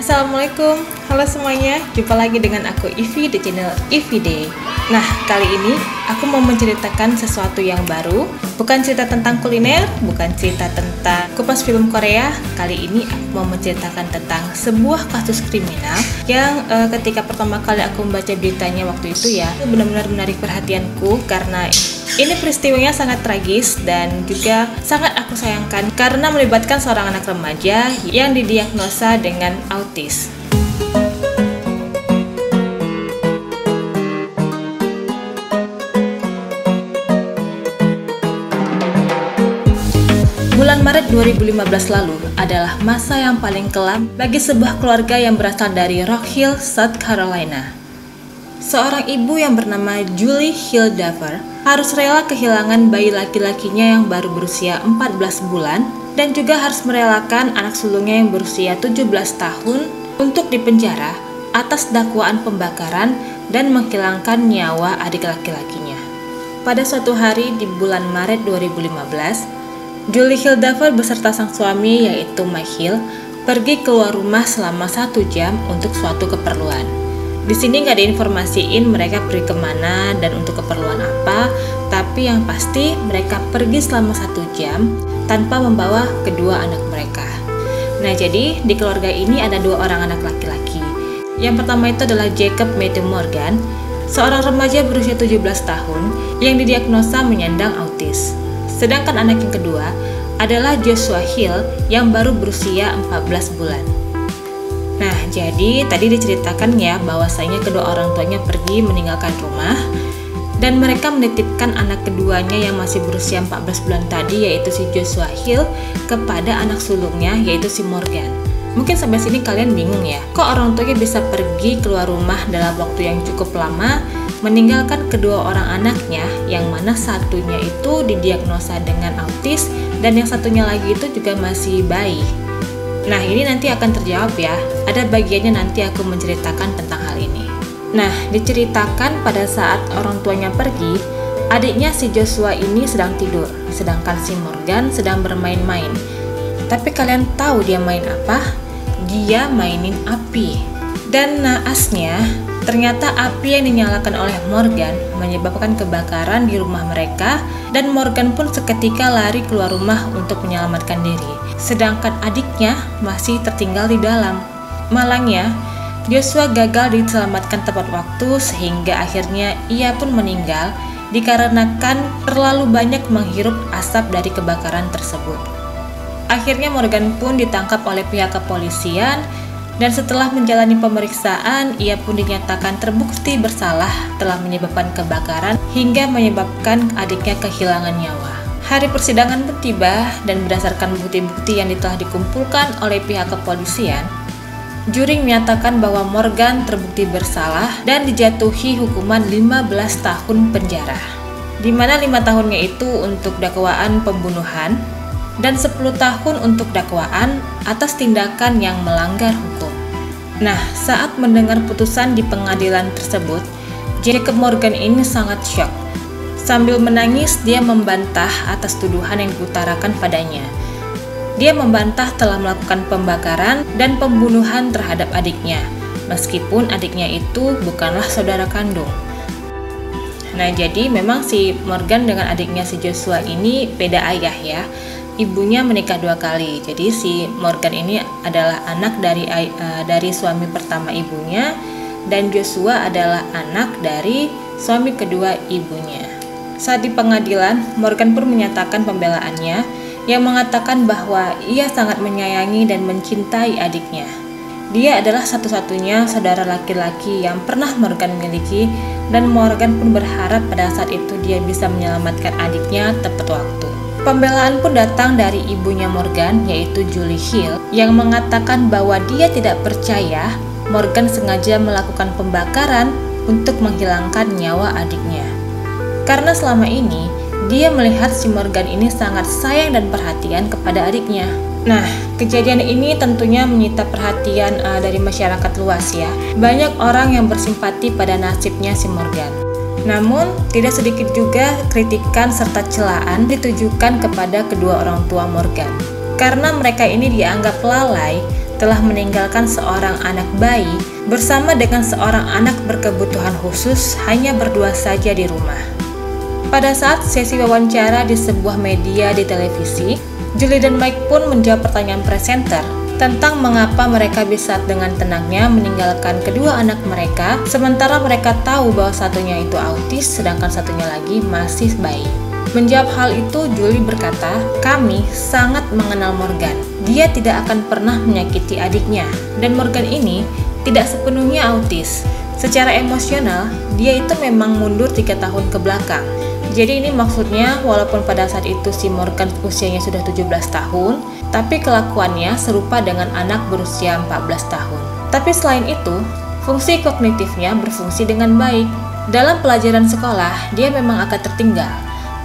Assalamualaikum, halo semuanya, jumpa lagi dengan aku Ivy di channel Ivy Day. Nah, kali ini aku mau menceritakan sesuatu yang baru. Bukan cerita tentang kuliner, bukan cerita tentang kupas film Korea. Kali ini aku mau menceritakan tentang sebuah kasus kriminal yang ketika pertama kali aku membaca beritanya waktu itu ya, benar-benar menarik perhatianku karena ini peristiwanya sangat tragis dan juga sangat aku sayangkan karena melibatkan seorang anak remaja yang didiagnosa dengan autis. Bulan Maret 2015 lalu adalah masa yang paling kelam bagi sebuah keluarga yang berasal dari Rock Hill, South Carolina. Seorang ibu yang bernama Julie Hill Daver harus rela kehilangan bayi laki-lakinya yang baru berusia 14 bulan dan juga harus merelakan anak sulungnya yang berusia 17 tahun untuk dipenjara atas dakwaan pembakaran dan menghilangkan nyawa adik laki-lakinya. Pada suatu hari di bulan Maret 2015, Julie Hill Daver beserta sang suami yaitu Mike Hill pergi keluar rumah selama 1 jam untuk suatu keperluan. Di sini nggak ada informasiin mereka pergi kemana dan untuk keperluan apa, tapi yang pasti mereka pergi selama 1 jam tanpa membawa kedua anak mereka. Nah, jadi di keluarga ini ada 2 orang anak laki-laki. Yang pertama itu adalah Jacob Matthew Morgan, seorang remaja berusia 17 tahun yang didiagnosa menyandang autis. Sedangkan anak yang kedua adalah Joshua Hill yang baru berusia 14 bulan. Nah, jadi tadi diceritakan ya bahwasanya kedua orang tuanya pergi meninggalkan rumah dan mereka menitipkan anak keduanya yang masih berusia 14 bulan tadi yaitu si Joshua Hill kepada anak sulungnya yaitu si Morgan. Mungkin sampai sini kalian bingung ya, kok orang tuanya bisa pergi keluar rumah dalam waktu yang cukup lama meninggalkan kedua orang anaknya yang mana satunya itu didiagnosa dengan autis dan yang satunya lagi itu juga masih bayi. Nah, ini nanti akan terjawab ya. Ada bagiannya nanti aku menceritakan tentang hal ini. Nah, diceritakan pada saat orang tuanya pergi, adiknya si Joshua ini sedang tidur, sedangkan si Morgan sedang bermain-main. Tapi kalian tahu dia main apa? Dia mainin api. Dan naasnya, ternyata api yang dinyalakan oleh Morgan menyebabkan kebakaran di rumah mereka dan Morgan pun seketika lari keluar rumah untuk menyelamatkan diri. Sedangkan adiknya masih tertinggal di dalam. Malangnya, Joshua gagal diselamatkan tepat waktu sehingga akhirnya ia pun meninggal dikarenakan terlalu banyak menghirup asap dari kebakaran tersebut. Akhirnya Morgan pun ditangkap oleh pihak kepolisian dan setelah menjalani pemeriksaan, ia pun dinyatakan terbukti bersalah telah menyebabkan kebakaran hingga menyebabkan adiknya kehilangan nyawa. Hari persidangan pun tiba dan berdasarkan bukti-bukti yang telah dikumpulkan oleh pihak kepolisian, juri menyatakan bahwa Morgan terbukti bersalah dan dijatuhi hukuman 15 tahun penjara. Di mana 5 tahunnya itu untuk dakwaan pembunuhan dan 10 tahun untuk dakwaan atas tindakan yang melanggar hukum. Nah, saat mendengar putusan di pengadilan tersebut, Jacob Morgan ini sangat syok. Sambil menangis, dia membantah atas tuduhan yang diutarakan padanya. Dia membantah telah melakukan pembakaran dan pembunuhan terhadap adiknya, meskipun adiknya itu bukanlah saudara kandung. Nah, jadi memang si Morgan dengan adiknya si Joshua ini beda ayah ya. Ibunya menikah 2 kali. Jadi si Morgan ini adalah anak dari suami pertama ibunya dan Joshua adalah anak dari suami kedua ibunya. Saat di pengadilan, Morgan pun menyatakan pembelaannya yang mengatakan bahwa ia sangat menyayangi dan mencintai adiknya. Dia adalah satu-satunya saudara laki-laki yang pernah Morgan miliki dan Morgan pun berharap pada saat itu dia bisa menyelamatkan adiknya tepat waktu. Pembelaan pun datang dari ibunya Morgan yaitu Julie Hill yang mengatakan bahwa dia tidak percaya Morgan sengaja melakukan pembakaran untuk menghilangkan nyawa adiknya. Karena selama ini dia melihat si Morgan ini sangat sayang dan perhatian kepada adiknya. Nah, kejadian ini tentunya menyita perhatian dari masyarakat luas ya. Banyak orang yang bersimpati pada nasibnya si Morgan. Namun, tidak sedikit juga kritikan serta celaan ditujukan kepada kedua orang tua Morgan. Karena mereka ini dianggap lalai telah meninggalkan seorang anak bayi bersama dengan seorang anak berkebutuhan khusus hanya berdua saja di rumah. Pada saat sesi wawancara di sebuah media di televisi, Julie dan Mike pun menjawab pertanyaan presenter tentang mengapa mereka bisa dengan tenangnya meninggalkan kedua anak mereka, sementara mereka tahu bahwa satunya itu autis sedangkan satunya lagi masih bayi. Menjawab hal itu, Julie berkata, "Kami sangat mengenal Morgan. Dia tidak akan pernah menyakiti adiknya, dan Morgan ini tidak sepenuhnya autis. Secara emosional, dia itu memang mundur 3 tahun ke belakang. Jadi ini maksudnya walaupun pada saat itu si Morgan usianya sudah 17 tahun, tapi kelakuannya serupa dengan anak berusia 14 tahun. Tapi selain itu, fungsi kognitifnya berfungsi dengan baik. Dalam pelajaran sekolah, dia memang agak tertinggal.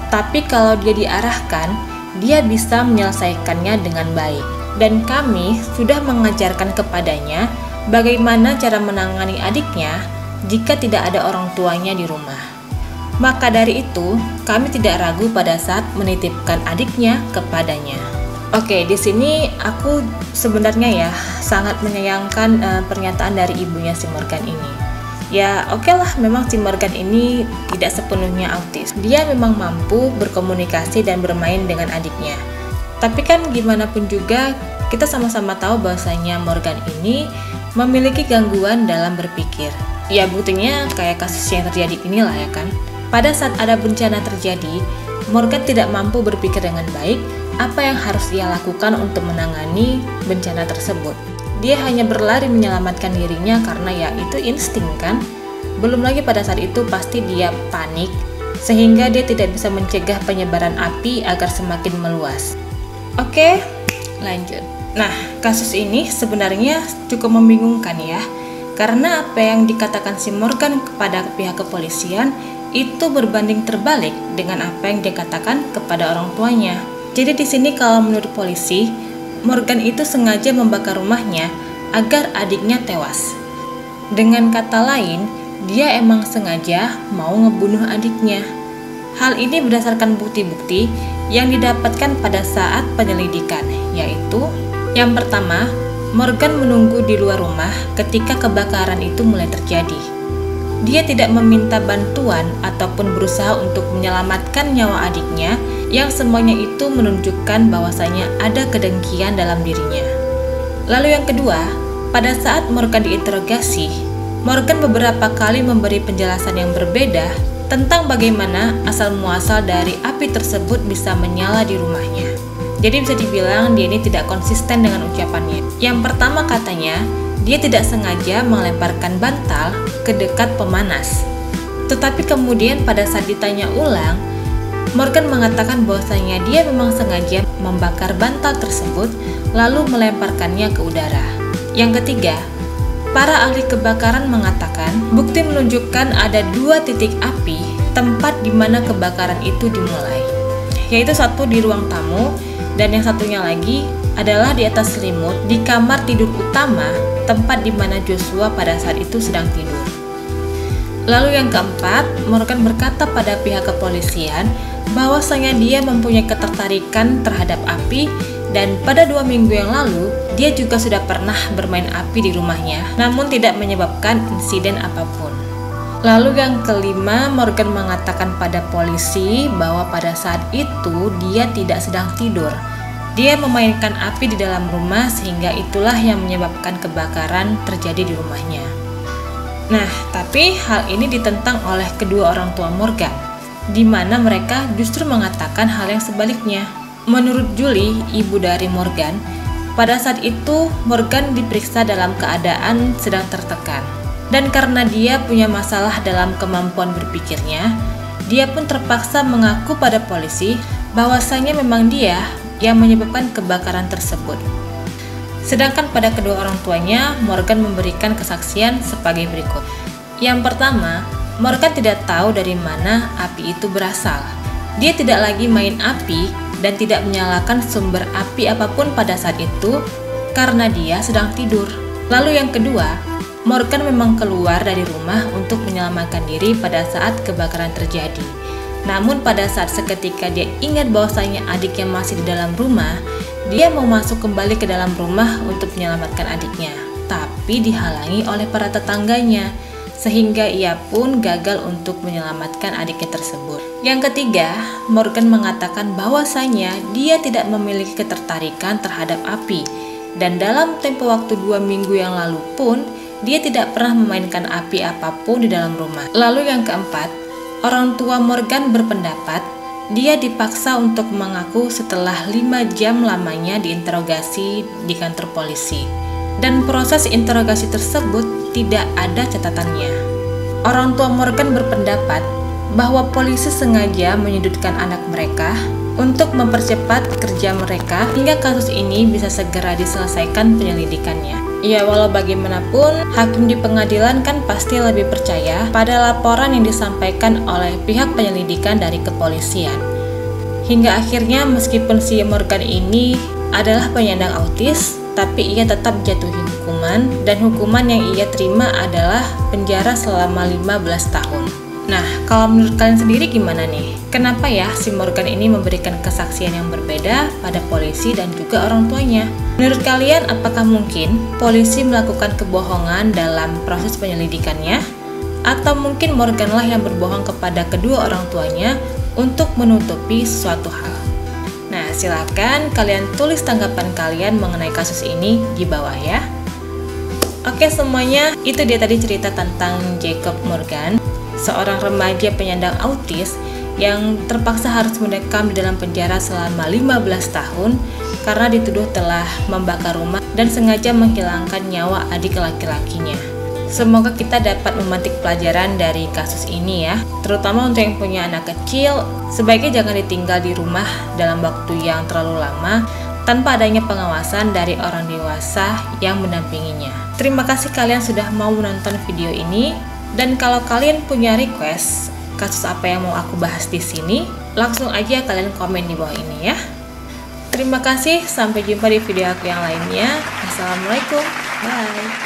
Tapi kalau dia diarahkan, dia bisa menyelesaikannya dengan baik. Dan kami sudah mengajarkan kepadanya bagaimana cara menangani adiknya jika tidak ada orang tuanya di rumah. Maka dari itu, kami tidak ragu pada saat menitipkan adiknya kepadanya." Oke, di sini aku sebenarnya ya sangat menyayangkan pernyataan dari ibunya si Morgan ini. Ya oke lah, memang si Morgan ini tidak sepenuhnya autis. Dia memang mampu berkomunikasi dan bermain dengan adiknya. Tapi kan gimana pun juga, kita sama-sama tahu bahwasanya Morgan ini memiliki gangguan dalam berpikir. Ya buktinya kayak kasus yang terjadi inilah ya kan. Pada saat ada bencana terjadi, Morgan tidak mampu berpikir dengan baik apa yang harus ia lakukan untuk menangani bencana tersebut. Dia hanya berlari menyelamatkan dirinya karena ya itu insting kan. Belum lagi pada saat itu pasti dia panik sehingga dia tidak bisa mencegah penyebaran api agar semakin meluas. Oke, lanjut. Nah, kasus ini sebenarnya cukup membingungkan ya, karena apa yang dikatakan si Morgan kepada pihak kepolisian itu berbanding terbalik dengan apa yang dikatakan kepada orang tuanya. Jadi di sini kalau menurut polisi, Morgan itu sengaja membakar rumahnya agar adiknya tewas. Dengan kata lain, dia emang sengaja mau ngebunuh adiknya. Hal ini berdasarkan bukti-bukti yang didapatkan pada saat penyelidikan, yaitu yang pertama, Morgan menunggu di luar rumah ketika kebakaran itu mulai terjadi. Dia tidak meminta bantuan ataupun berusaha untuk menyelamatkan nyawa adiknya, yang semuanya itu menunjukkan bahwasanya ada kedengkian dalam dirinya. Lalu yang kedua, pada saat Morgan diinterogasi, Morgan beberapa kali memberi penjelasan yang berbeda tentang bagaimana asal-muasal dari api tersebut bisa menyala di rumahnya. Jadi bisa dibilang dia ini tidak konsisten dengan ucapannya. Yang pertama katanya, dia tidak sengaja melemparkan bantal ke dekat pemanas. Tetapi kemudian pada saat ditanya ulang, Morgan mengatakan bahwasanya dia memang sengaja membakar bantal tersebut lalu melemparkannya ke udara. Yang ketiga, para ahli kebakaran mengatakan bukti menunjukkan ada 2 titik api tempat di mana kebakaran itu dimulai, yaitu satu di ruang tamu dan yang satunya lagi adalah di atas selimut di kamar tidur utama tempat di mana Joshua pada saat itu sedang tidur. Lalu yang keempat, Morgan berkata pada pihak kepolisian bahwasanya dia mempunyai ketertarikan terhadap api dan pada 2 minggu yang lalu dia juga sudah pernah bermain api di rumahnya namun tidak menyebabkan insiden apapun. Lalu yang kelima, Morgan mengatakan pada polisi bahwa pada saat itu dia tidak sedang tidur. Dia memainkan api di dalam rumah sehingga itulah yang menyebabkan kebakaran terjadi di rumahnya. Nah, tapi hal ini ditentang oleh kedua orang tua Morgan, di mana mereka justru mengatakan hal yang sebaliknya. Menurut Julie, ibu dari Morgan, pada saat itu Morgan diperiksa dalam keadaan sedang tertekan. Dan karena dia punya masalah dalam kemampuan berpikirnya, dia pun terpaksa mengaku pada polisi bahwasanya memang dia yang menyebabkan kebakaran tersebut. Sedangkan pada kedua orang tuanya, Morgan memberikan kesaksian sebagai berikut. Yang pertama, Morgan tidak tahu dari mana api itu berasal. Dia tidak lagi main api dan tidak menyalakan sumber api apapun pada saat itu karena dia sedang tidur. Lalu yang kedua, Morgan memang keluar dari rumah untuk menyelamatkan diri pada saat kebakaran terjadi. Namun pada saat seketika dia ingat bahwasanya adiknya masih di dalam rumah, Dia mau masuk kembali ke dalam rumah untuk menyelamatkan adiknya, tapi dihalangi oleh para tetangganya, sehingga ia pun gagal untuk menyelamatkan adiknya tersebut. Yang ketiga, Morgan mengatakan bahwasanya dia tidak memiliki ketertarikan terhadap api, dan dalam tempo waktu 2 minggu yang lalu pun, dia tidak pernah memainkan api apapun di dalam rumah. Lalu yang keempat, orang tua Morgan berpendapat dia dipaksa untuk mengaku setelah 5 jam lamanya diinterogasi di kantor polisi. Dan proses interogasi tersebut tidak ada catatannya. Orang tua Morgan berpendapat bahwa polisi sengaja menyudutkan anak mereka untuk mempercepat kerja mereka hingga kasus ini bisa segera diselesaikan penyelidikannya. Ya, walau bagaimanapun, hakim di pengadilan kan pasti lebih percaya pada laporan yang disampaikan oleh pihak penyelidikan dari kepolisian. Hingga akhirnya meskipun si Morgan ini adalah penyandang autis, tapi ia tetap jatuhi hukuman, dan hukuman yang ia terima adalah penjara selama 15 tahun. Nah, kalau menurut kalian sendiri gimana nih? Kenapa ya si Morgan ini memberikan kesaksian yang berbeda pada polisi dan juga orang tuanya? Menurut kalian, apakah mungkin polisi melakukan kebohongan dalam proses penyelidikannya? Atau mungkin Morganlah yang berbohong kepada kedua orang tuanya untuk menutupi suatu hal? Nah, silakan kalian tulis tanggapan kalian mengenai kasus ini di bawah ya. Oke semuanya, itu dia tadi cerita tentang Jacob Morgan, seorang remaja penyandang autis yang terpaksa harus mendekam di dalam penjara selama 15 tahun karena dituduh telah membakar rumah dan sengaja menghilangkan nyawa adik laki-lakinya. Semoga kita dapat memetik pelajaran dari kasus ini ya, terutama untuk yang punya anak kecil, sebaiknya jangan ditinggal di rumah dalam waktu yang terlalu lama tanpa adanya pengawasan dari orang dewasa yang mendampinginya. Terima kasih kalian sudah mau menonton video ini, dan kalau kalian punya request kasus apa yang mau aku bahas di sini, langsung aja kalian komen di bawah ini ya. Terima kasih, sampai jumpa di video aku yang lainnya. Assalamualaikum, bye.